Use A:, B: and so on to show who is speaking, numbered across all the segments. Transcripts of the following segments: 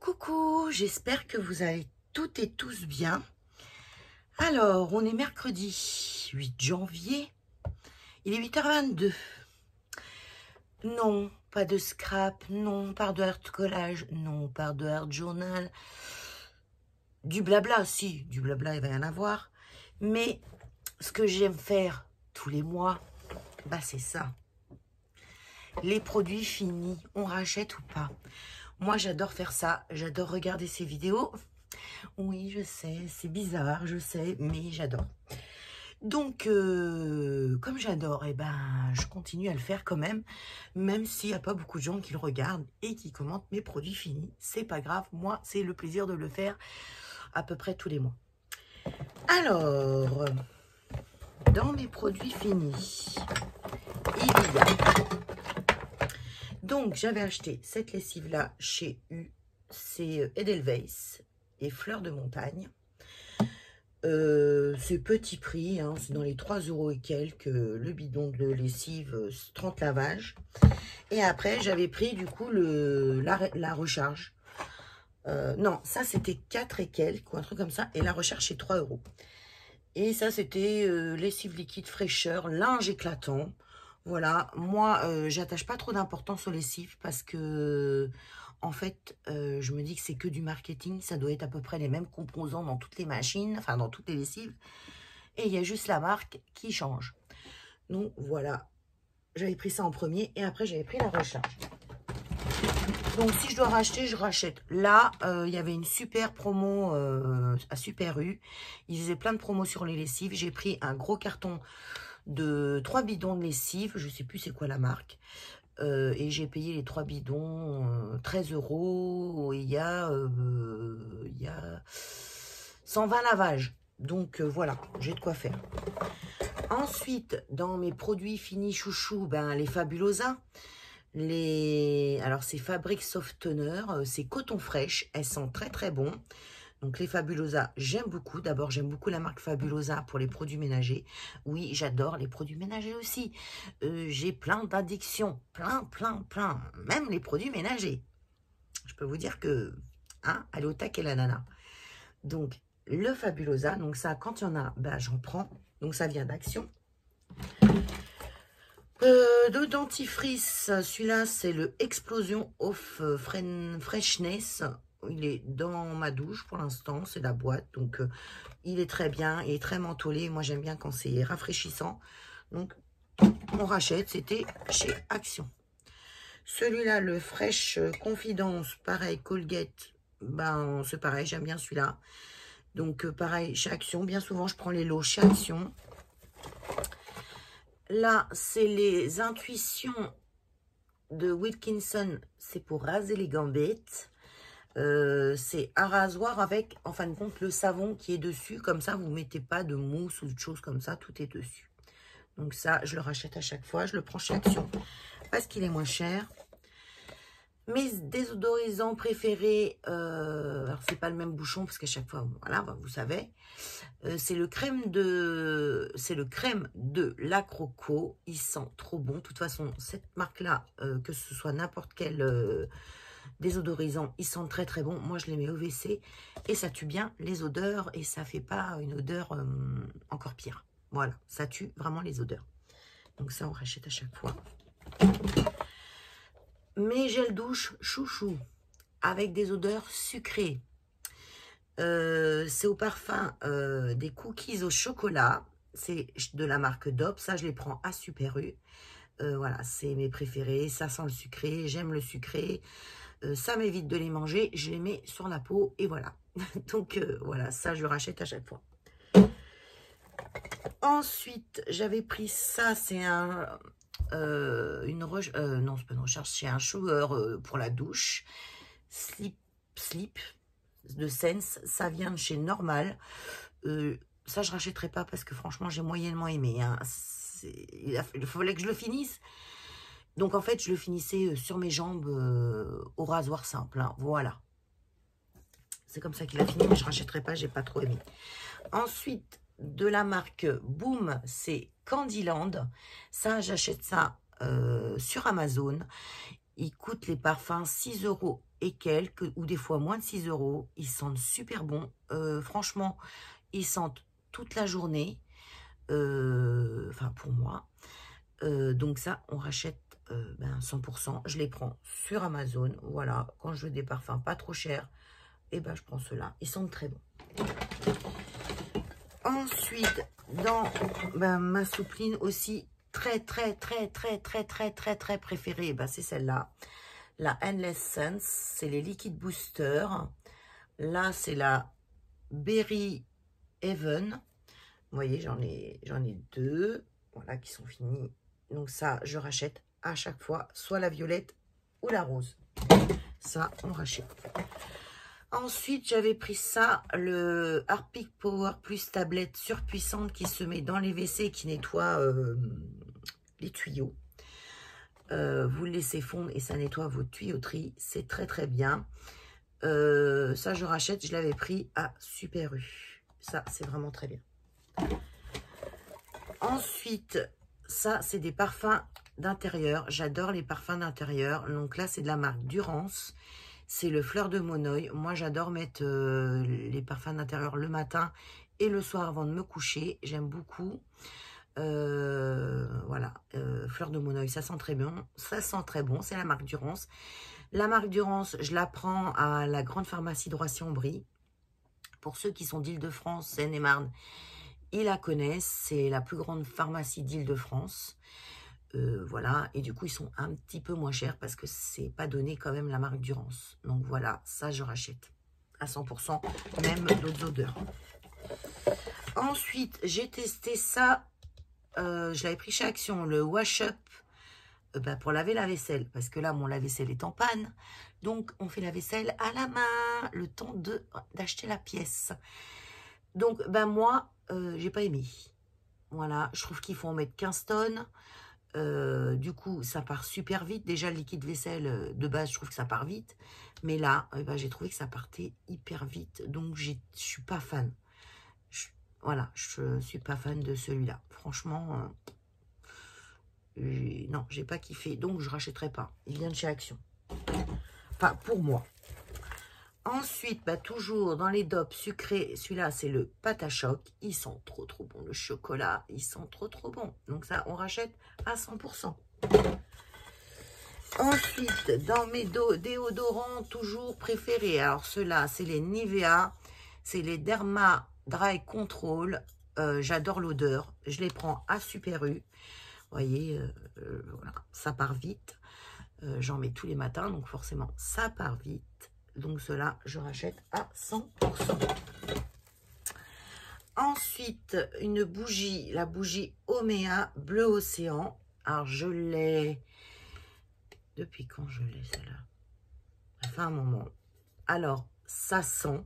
A: Coucou, j'espère que vous allez toutes et tous bien. Alors, on est mercredi 8 janvier. Il est 8h22. Non, pas de scrap. Non, pas de art collage. Non, pas de art journal. Du blabla, si. Du blabla, il va y en avoir. Mais ce que j'aime faire tous les mois, bah c'est ça. Les produits finis, on rachète ou pas. Moi, j'adore faire ça. J'adore regarder ces vidéos. Oui, je sais, c'est bizarre, je sais, mais j'adore. Donc, comme j'adore, je continue à le faire quand même s'il n'y a pas beaucoup de gens qui le regardent et qui commentent mes produits finis. C'est pas grave, moi, c'est le plaisir de le faire à peu près tous les mois. Alors, dans mes produits finis, il y a... Donc, j'avais acheté cette lessive-là chez U, c'est Edelweiss et Fleurs de Montagne. C'est petit prix, hein, c'est dans les 3 € et quelques, le bidon de lessive, 30 lavages. Et après, j'avais pris du coup la recharge. Non, ça c'était 4 et quelques, ou un truc comme ça. Et la recharge, c'est 3 €. Et ça, c'était lessive liquide fraîcheur, linge éclatant. Voilà, moi, j'attache pas trop d'importance aux lessives parce que... En fait, je me dis que c'est que du marketing. Ça doit être à peu près les mêmes composants dans toutes les machines, enfin dans toutes les lessives. Et il y a juste la marque qui change. Donc voilà, j'avais pris ça en premier et après j'avais pris la recharge. Donc si je dois racheter, je rachète. Là, il y avait une super promo à Super U. Ils faisaient plein de promos sur les lessives. J'ai pris un gros carton de 3 bidons de lessive. Je sais plus c'est quoi la marque. Et j'ai payé les 3 bidons 13 €. Il y a 120 lavages. Donc voilà, j'ai de quoi faire. Ensuite, dans mes produits finis chouchou, les Fabulosa. Alors c'est Fabric Softener, c'est coton fraîche. Elles sont très très bon. Donc les Fabulosa, j'aime beaucoup. D'abord, j'aime beaucoup la marque Fabulosa pour les produits ménagers. Oui, j'adore les produits ménagers aussi. J'ai plein d'addictions. Plein. Même les produits ménagers. Je peux vous dire que, hein, elle est au taquet la nana. Donc, le Fabulosa. Donc ça, quand il y en a, j'en prends. Donc ça vient d'Action. De dentifrice, celui-là, c'est le Explosion of Freshness. Il est dans ma douche pour l'instant, c'est la boîte, donc il est très bien, il est très mentholé. Moi, j'aime bien quand c'est rafraîchissant. Donc, on rachète, c'était chez Action. Celui-là, le Fresh Confidence, pareil, Colgate, c'est pareil, j'aime bien celui-là. Donc, pareil, chez Action, bien souvent, je prends les lots chez Action. Là, c'est les Intuitions de Wilkinson, c'est pour raser les gambettes. C'est un rasoir avec, en fin de compte, le savon qui est dessus. Comme ça, vous ne mettez pas de mousse ou de choses comme ça. Tout est dessus. Donc ça, je le rachète à chaque fois. Je le prends chez Action parce qu'il est moins cher. Mes désodorisants préférés, alors c'est pas le même bouchon parce qu'à chaque fois, voilà, vous savez. C'est le crème de La Croco. Il sent trop bon. De toute façon, cette marque-là, que ce soit n'importe quel... désodorisant, ils sentent très très bon. Moi, je les mets au WC et ça tue bien les odeurs et ça fait pas une odeur encore pire. Voilà, ça tue vraiment les odeurs. Donc ça, on rachète à chaque fois. Mes gels douche chouchou avec des odeurs sucrées. C'est au parfum des cookies au chocolat. C'est de la marque DOP. Ça, je les prends à Super U. Voilà, c'est mes préférés. Ça sent le sucré. J'aime le sucré. Ça m'évite de les manger, je les mets sur la peau et voilà. Donc voilà, ça je rachète à chaque fois. Ensuite, j'avais pris ça, c'est non, c'est pas une recharge, c'est un shower pour la douche. Sleep de Sense, ça vient de chez Normal. Ça je rachèterai pas parce que franchement j'ai moyennement aimé. Hein. Il fallait que je le finisse. Donc, en fait, je le finissais sur mes jambes au rasoir simple. Hein, voilà. C'est comme ça qu'il a fini, mais je ne rachèterai pas, j'ai pas trop aimé. Ensuite, de la marque Boom, c'est Candyland. Ça, j'achète ça sur Amazon. Ils coûtent les parfums 6 € et quelques, ou des fois moins de 6 €. Ils sentent super bon. Franchement, ils sentent toute la journée. Enfin, pour moi. Donc ça, on rachète 100%. Je les prends sur Amazon. Voilà, quand je veux des parfums pas trop chers, et ben je prends ceux-là. Ils sentent très bons. Ensuite, dans ma soupline aussi, très préférée, c'est celle-là. La Endless Sense, c'est les liquides boosters. Là, c'est la Berry Heaven. Vous voyez, j'en ai 2, voilà, qui sont finis. Donc ça, je rachète à chaque fois, soit la violette ou la rose. Ça, on rachète. Ensuite, j'avais pris ça, le Harpic Power Plus tablette surpuissante qui se met dans les WC, qui nettoie les tuyaux. Vous le laissez fondre et ça nettoie vos tuyauteries. C'est très bien. Ça, je rachète. Je l'avais pris à Super U. Ça, c'est vraiment très bien. Ensuite, ça, c'est des parfums d'intérieur. J'adore les parfums d'intérieur. Donc là, c'est de la marque Durance. C'est le Fleur de Monoï. Moi, j'adore mettre les parfums d'intérieur le matin et le soir avant de me coucher. J'aime beaucoup. Voilà, Fleur de Monoï, ça sent très bon. Ça sent très bon. C'est la marque Durance. La marque Durance, je la prends à la grande pharmacie de Roissy-en-Brie. Pour ceux qui sont d'Île-de-France, Seine-et-Marne, ils la connaissent. C'est la plus grande pharmacie d'Île-de-France. Voilà, et du coup, ils sont un petit peu moins chers parce que c'est pas donné quand même la marque Durance. Donc voilà, ça, je rachète à 100%, même d'autres odeurs. Ensuite, j'ai testé ça. Je l'avais pris chez Action, le Wash Up. Pour laver la vaisselle, parce que là mon lave-vaisselle est en panne, donc on fait la vaisselle à la main, le temps d'acheter la pièce. Donc moi j'ai pas aimé, voilà, je trouve qu'il faut en mettre 15 tonnes. Du coup ça part super vite. Déjà le liquide vaisselle de base, je trouve que ça part vite, mais là j'ai trouvé que ça partait hyper vite, donc je suis pas fan. Voilà, je suis pas fan de celui-là, franchement. Non, j'ai pas kiffé, donc je rachèterai pas. Il vient de chez Action. Enfin, pour moi. Ensuite, toujours dans les dopes sucrés, celui-là, c'est le pâte à choc. Ils sont trop bons. Le chocolat, ils sont trop bons. Donc ça, on rachète à 100%. Ensuite, dans mes déodorants toujours préférés. Alors, ceux-là, c'est les Nivea. C'est les Derma Dry Control. J'adore l'odeur. Je les prends à Super U. Vous voyez, voilà, ça part vite. J'en mets tous les matins, donc forcément, ça part vite. Donc cela, je rachète à 100%. Ensuite, une bougie, la bougie Omea Bleu Océan. Alors, je l'ai... Depuis quand je l'ai, celle-là? Ça fait un moment. Alors, ça sent.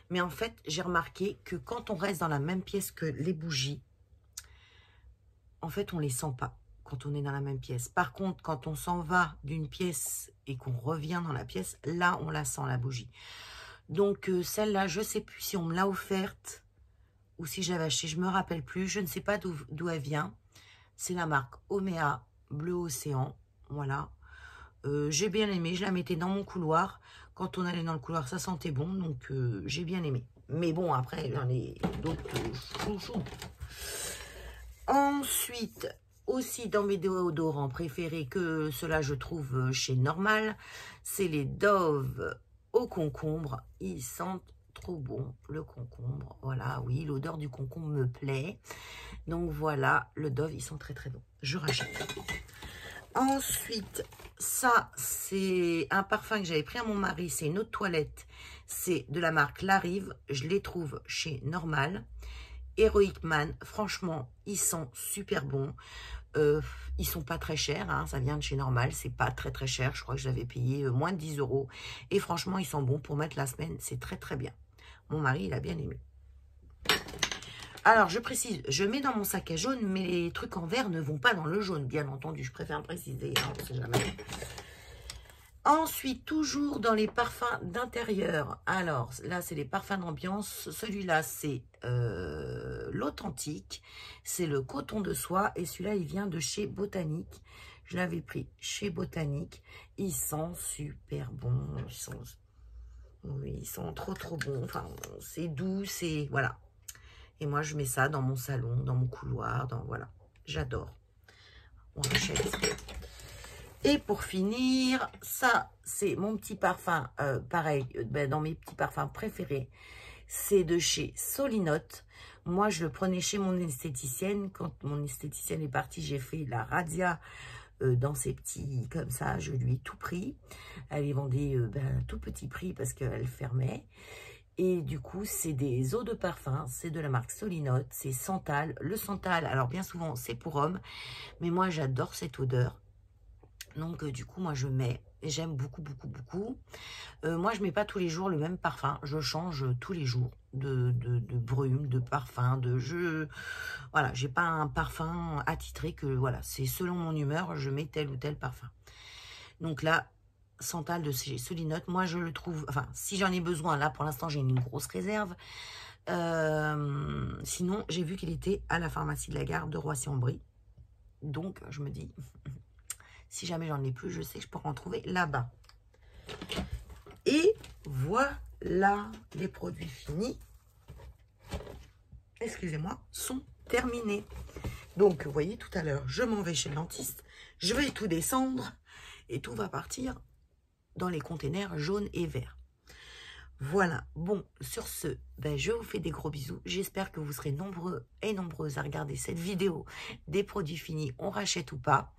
A: Mais en fait, j'ai remarqué que quand on reste dans la même pièce que les bougies, en fait, on ne les sent pas quand on est dans la même pièce. Par contre, quand on s'en va d'une pièce et qu'on revient dans la pièce, là, on la sent, la bougie. Donc, celle-là, je ne sais plus si on me l'a offerte ou si j'avais acheté. Je ne me rappelle plus. Je ne sais pas d'où elle vient. C'est la marque Omea Bleu Océan. Voilà. J'ai bien aimé. Je la mettais dans mon couloir. Quand on allait dans le couloir, ça sentait bon. Donc, j'ai bien aimé. Mais bon, après, il y en a d'autres chouchous. Ensuite, aussi dans mes déodorants préférés, que cela je trouve chez Normal, c'est les Dove au concombre. Ils sentent trop bon, le concombre. Voilà, oui, l'odeur du concombre me plaît. Donc voilà, le Dove, ils sont très bons. Je rachète. Ensuite, ça, c'est un parfum que j'avais pris à mon mari. C'est une eau de toilette. C'est de la marque Larive. Je les trouve chez Normal. Heroic Man, franchement, ils sont super bons. Ils sont pas très chers, hein, ça vient de chez Normal, c'est pas très cher. Je crois que je l'avais payé moins de 10 €. Et franchement, ils sont bons pour mettre la semaine, c'est très bien. Mon mari, il a bien aimé. Alors, je précise, je mets dans mon sac à jaune, mais les trucs en vert ne vont pas dans le jaune, bien entendu. Je préfère préciser, hein, on sait jamais. Ensuite, toujours dans les parfums d'intérieur. Alors, là, c'est les parfums d'ambiance. Celui-là, c'est l'authentique. C'est le coton de soie. Et celui-là, il vient de chez Botanique. Je l'avais pris chez Botanique. Ils sont super bons. Oui, ils sont trop bons. Enfin, c'est doux, c'est... Voilà. Et moi, je mets ça dans mon salon, dans mon couloir, voilà. J'adore. On achète. Et pour finir, ça, c'est mon petit parfum, pareil, dans mes petits parfums préférés. C'est de chez Solinote. Moi, je le prenais chez mon esthéticienne. Quand mon esthéticienne est partie, j'ai fait la Radia dans ces petits, comme ça, je lui ai tout pris. Elle les vendait tout petit prix parce qu'elle fermait. Et du coup, c'est des eaux de parfum, c'est de la marque Solinote, c'est Santal. Le Santal, alors bien souvent, c'est pour hommes, mais moi, j'adore cette odeur. Donc, du coup, moi, je mets, et j'aime beaucoup. Moi, je mets pas tous les jours le même parfum, je change tous les jours de brume, de parfum, voilà, j'ai pas un parfum attitré que, voilà, c'est selon mon humeur, je mets tel ou tel parfum. Donc là, Santal de chez Solinote, moi je le trouve, enfin si j'en ai besoin, là pour l'instant j'ai une grosse réserve, sinon j'ai vu qu'il était à la pharmacie de la gare de Roissy-en-Brie, donc je me dis, si jamais j'en ai plus, je sais que je pourrais en trouver là-bas. Et voilà, les produits finis, excusez-moi, sont terminés. Donc vous voyez tout à l'heure, je m'en vais chez le dentiste, je vais tout descendre et tout va partir dans les containers jaunes et verts. Voilà, bon, sur ce, je vous fais des gros bisous. J'espère que vous serez nombreux et nombreuses à regarder cette vidéo des produits finis, on rachète ou pas.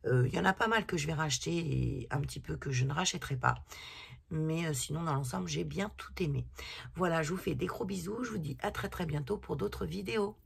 A: Il y en a pas mal que je vais racheter et un petit peu que je ne rachèterai pas. Mais sinon, dans l'ensemble, j'ai bien tout aimé. Voilà, je vous fais des gros bisous. Je vous dis à très bientôt pour d'autres vidéos.